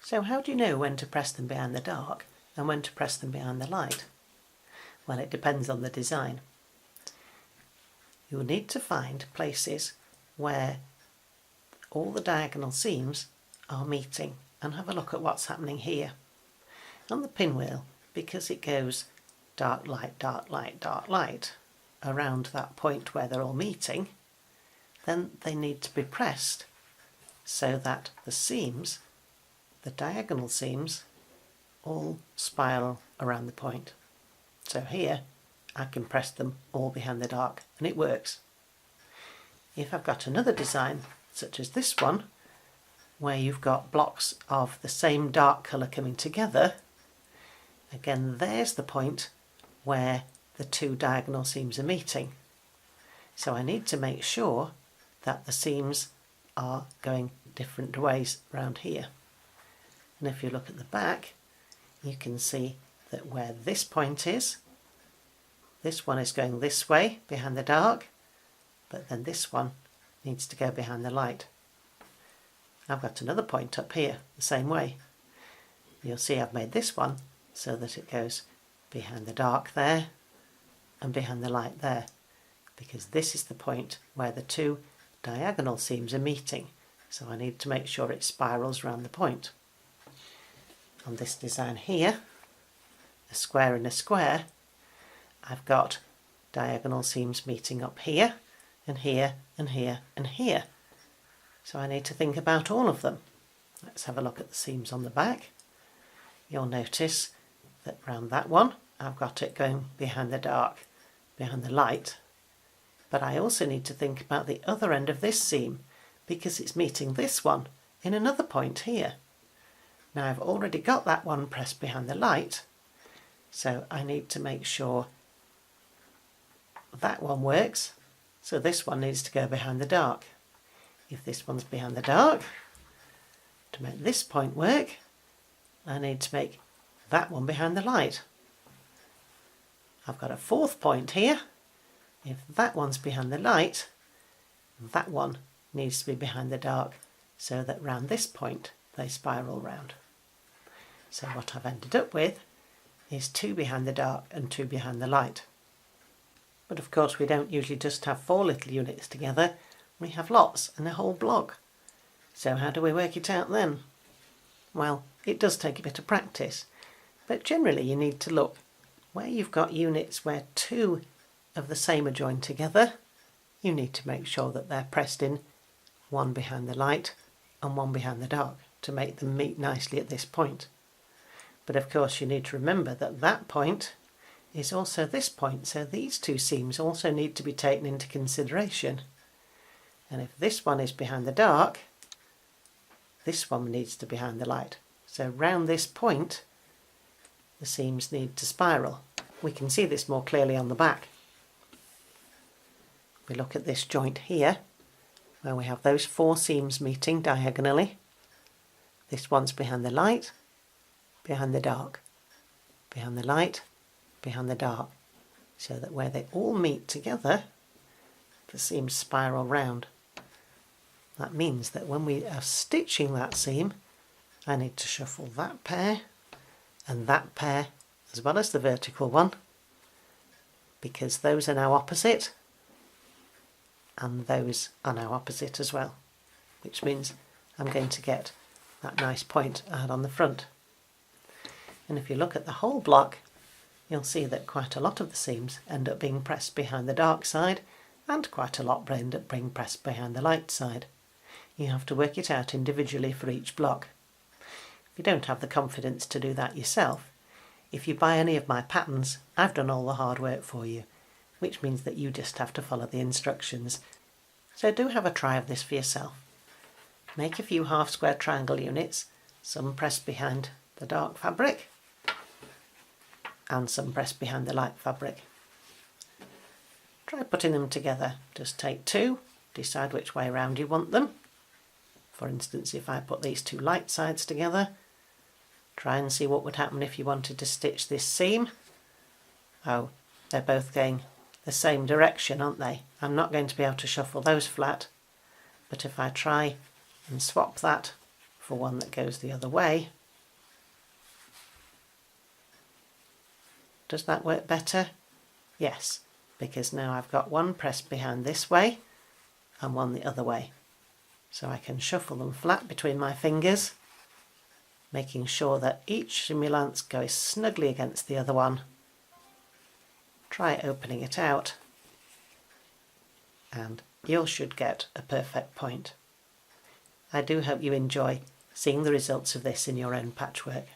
So how do you know when to press them behind the dark and when to press them behind the light? Well, it depends on the design. You'll need to find places where all the diagonal seams are meeting, and have a look at what's happening here. On the pinwheel, because it goes dark, light, dark, light, dark, light around that point where they're all meeting, then they need to be pressed so that the seams, the diagonal seams, all spiral around the point. So here I can press them all behind the dark and it works. If I've got another design such as this one, where you've got blocks of the same dark colour coming together, again there's the point where the two diagonal seams are meeting. So I need to make sure that the seams are going different ways around here. And if you look at the back, you can see that where this point is, this one is going this way behind the dark, but then this one needs to go behind the light. I've got another point up here the same way. You'll see I've made this one so that it goes behind the dark there and behind the light there, because this is the point where the two diagonal seams are meeting, so I need to make sure it spirals around the point. On this design here, a square and a square, I've got diagonal seams meeting up here and here and here and here. So I need to think about all of them. Let's have a look at the seams on the back. You'll notice that round that one I've got it going behind the dark, behind the light. But I also need to think about the other end of this seam because it's meeting this one in another point here. Now I've already got that one pressed behind the light, so I need to make sure that one works, so this one needs to go behind the dark. If this one's behind the dark, to make this point work, I need to make that one behind the light. I've got a fourth point here. If that one's behind the light, that one needs to be behind the dark, so that round this point they spiral round. So what I've ended up with is two behind the dark and two behind the light. But of course we don't usually just have four little units together, we have lots and a whole block. So how do we work it out then? Well, it does take a bit of practice, but generally you need to look where you've got units where two of the same are joined together. You need to make sure that they're pressed in, one behind the light and one behind the dark, to make them meet nicely at this point. But of course you need to remember that that point is also this point, so these two seams also need to be taken into consideration. And if this one is behind the dark, this one needs to be behind the light. So round this point, the seams need to spiral. We can see this more clearly on the back. We look at this joint here, where we have those four seams meeting diagonally. This one's behind the light, behind the dark, behind the light, behind the dark, so that where they all meet together, the seams spiral round. That means that when we are stitching that seam, I need to shuffle that pair and that pair as well as the vertical one, because those are now opposite and those are now opposite as well, which means I'm going to get that nice point I had on the front. And if you look at the whole block, you'll see that quite a lot of the seams end up being pressed behind the dark side and quite a lot end up being pressed behind the light side. You have to work it out individually for each block. If you don't have the confidence to do that yourself, if you buy any of my patterns, I've done all the hard work for you, which means that you just have to follow the instructions. So do have a try of this for yourself. Make a few half square triangle units, some pressed behind the dark fabric and some pressed behind the light fabric. Try putting them together. Just take two, decide which way around you want them. For instance, if I put these two light sides together, try and see what would happen if you wanted to stitch this seam. Oh, they're both going the same direction, aren't they? I'm not going to be able to shuffle those flat, but if I try and swap that for one that goes the other way. Does that work better? Yes, because now I've got one pressed behind this way and one the other way. So I can shuffle them flat between my fingers, making sure that each simulance goes snugly against the other one. Try opening it out and you should get a perfect point. I do hope you enjoy seeing the results of this in your own patchwork.